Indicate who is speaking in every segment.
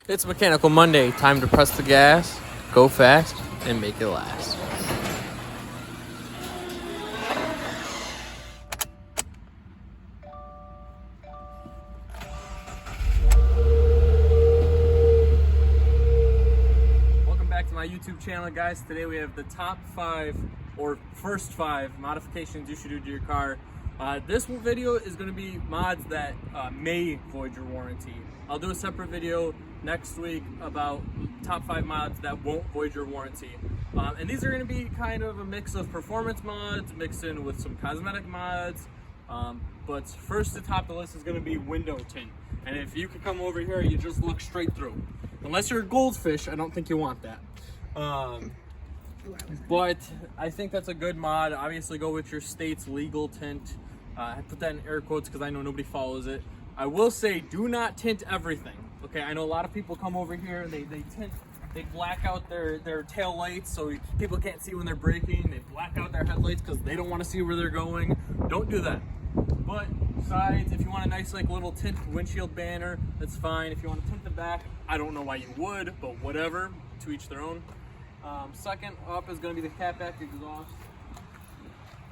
Speaker 1: It's Mechanical Monday. Time to press the gas, go fast, and make it last. Welcome back to my YouTube channel, guys. Today we have the top 5 or first 5 modifications you should do to your car. This video is going to be mods that may void your warranty. I'll do a separate video next week about top 5 mods that won't void your warranty. And these are going to be kind of a mix of performance mods mixed in with some cosmetic mods. But first to top the list is going to be window tint. And if you could come over here, you just look straight through. Unless you're a goldfish, I don't think you want that. But I think that's a good mod. Obviously go with your state's legal tint. I put that in air quotes because I know nobody follows it. I will say, do not tint everything. Okay, I know a lot of people come over here and they tint, they black out their tail lights so people can't see when they're braking. They black out their headlights because they don't want to see where they're going. Don't do that. But besides, if you want a nice like little tint windshield banner, that's fine. If you want to tint the back, I don't know why you would, but whatever, to each their own. Second up is going to be the catback exhaust.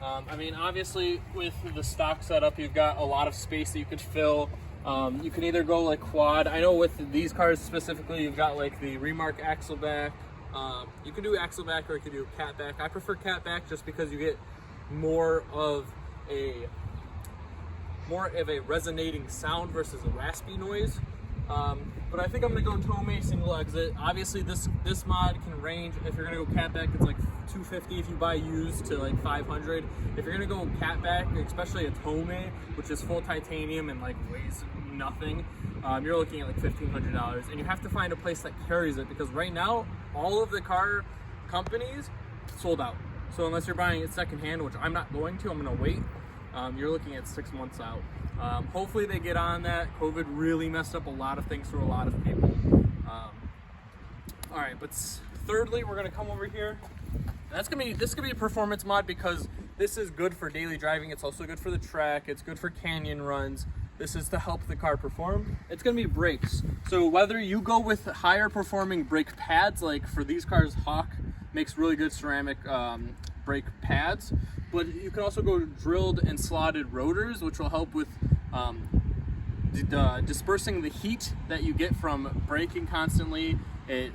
Speaker 1: I mean, obviously with the stock setup, you've got a lot of space that you could fill. You can either go like quad. I know with these cars specifically, you've got like the Remark axle back. You can do axle back or you can do catback. I prefer catback just because you get more of a resonating sound versus a raspy noise. But I think I'm gonna go Tomei single exit. Obviously this mod can range. If you're gonna go catback, it's like $250 if you buy used to like $500. If you're gonna go catback, especially a Tomei, which is full titanium and like weighs nothing, you're looking at like $1,500. And you have to find a place that carries it because right now all of the car companies sold out. So unless you're buying it secondhand, which I'm not going to, I'm gonna wait. You're looking at 6 months out. Hopefully they get on that. COVID really messed up a lot of things for a lot of people. All right, but thirdly, we're gonna come over here. This could be a performance mod because this is good for daily driving. It's also good for the track. It's good for canyon runs. This is to help the car perform. It's gonna be brakes. So whether you go with higher performing brake pads, like for these cars, Hawk makes really good ceramic brake pads, but you can also go drilled and slotted rotors, which will help with dispersing the heat that you get from braking constantly. It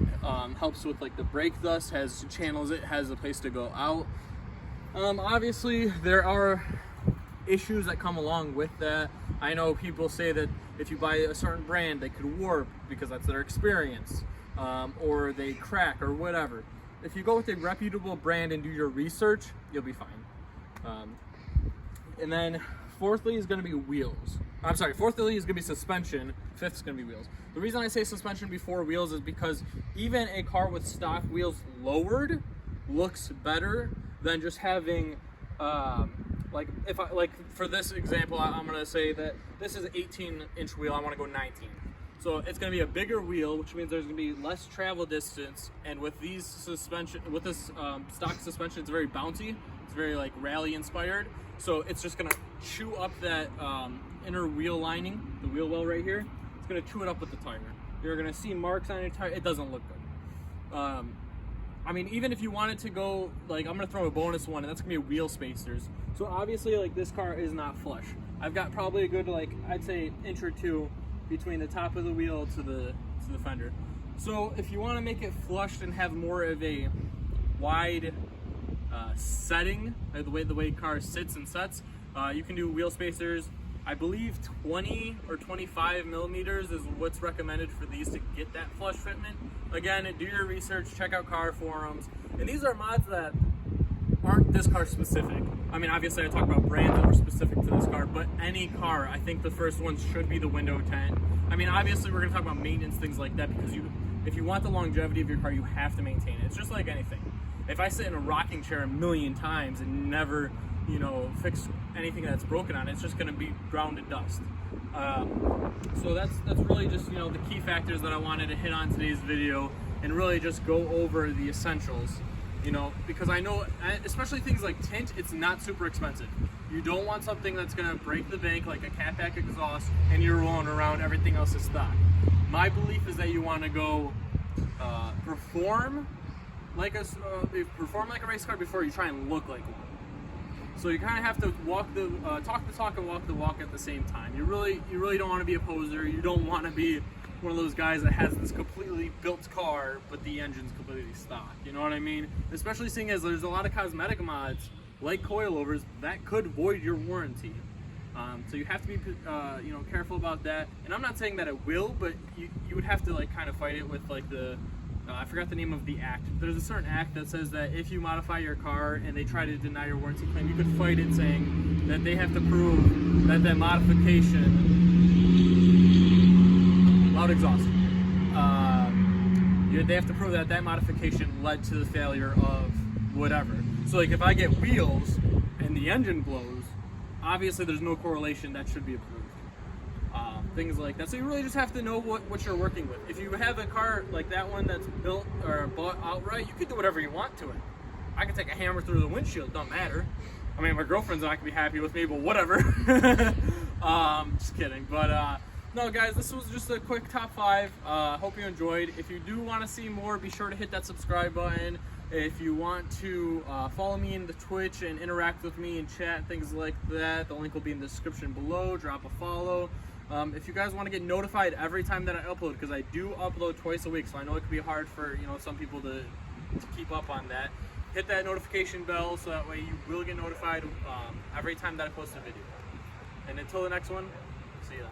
Speaker 1: helps with like the brake dust, has channels, it has a place to go out. Obviously there are issues that come along with that. I know people say that if you buy a certain brand, they could warp because that's their experience, or they crack or whatever. If you go with a reputable brand and do your research, you'll be fine. And then fourthly is going to be wheels. I'm sorry, fourthly is going to be suspension. Fifth is going to be wheels. The reason I say suspension before wheels is because even a car with stock wheels lowered looks better than just having like for this example, I'm going to say that this is an 18-inch wheel. I want to go 19. So it's going to be a bigger wheel, which means there's going to be less travel distance. And with these stock suspension, it's very bouncy. It's very like rally inspired. So it's just going to chew up that inner wheel lining, the wheel well right here. It's going to chew it up with the tire. You're going to see marks on your tire. It doesn't look good. I mean, even if you wanted to go, like, I'm going to throw a bonus one, and that's going to be wheel spacers. So obviously, like, this car is not flush. I've got probably a good, like, I'd say inch or two between the top of the wheel to the fender. So if you want to make it flushed and have more of a wide setting, the way car sits and sets, you can do wheel spacers. I believe 20 or 25 millimeters is what's recommended for these to get that flush fitment. Again, do your research, check out car forums, and these are mods that aren't this car specific. I mean, obviously I talk about brands that were specific to this car, but any car, I think the first ones should be the window tint. I mean, obviously we're gonna talk about maintenance, things like that, because if you want the longevity of your car, you have to maintain it. It's just like anything. If I sit in a rocking chair a million times and never, fix anything that's broken on it, it's just gonna be ground to dust. So that's really just, the key factors that I wanted to hit on today's video and really just go over the essentials. You know, because I know, especially things like tint, it's not super expensive. You don't want something that's gonna break the bank like a catback exhaust and you're rolling around everything else is stock. My belief is that you want to go perform like a race car before you try and look like one. So you kind of have to talk the talk and walk the walk at the same time. You really don't want to be a poser. You don't want to be one of those guys that has this completely built car, but the engine's completely stock. You know what I mean? Especially seeing as there's a lot of cosmetic mods like coilovers that could void your warranty. So you have to be careful about that. And I'm not saying that it will, but you would have to like kind of fight it with like the I forgot the name of the act. There's a certain act that says that if you modify your car and they try to deny your warranty claim, you could fight it saying that they have to prove that that modification, loud exhaust, they have to prove that that modification led to the failure of whatever. So like if I get wheels and the engine blows, obviously there's no correlation that should be approved. Things like that. So you really just have to know what you're working with. If you have a car like that one that's built or bought outright, you can do whatever you want to it. I can take a hammer through the windshield, don't matter. I mean, my girlfriend's not gonna be happy with me, but whatever. Just kidding. But no, guys, this was just a quick top 5. Hope you enjoyed. If you do want to see more, be sure to hit that subscribe button. If you want to follow me in the Twitch and interact with me and chat, things like that, the link will be in the description below. Drop a follow. If you guys want to get notified every time that I upload, because I do upload twice a week, so I know it can be hard for some people to keep up on that. Hit that notification bell so that way you will get notified every time that I post a video. And until the next one, see you then.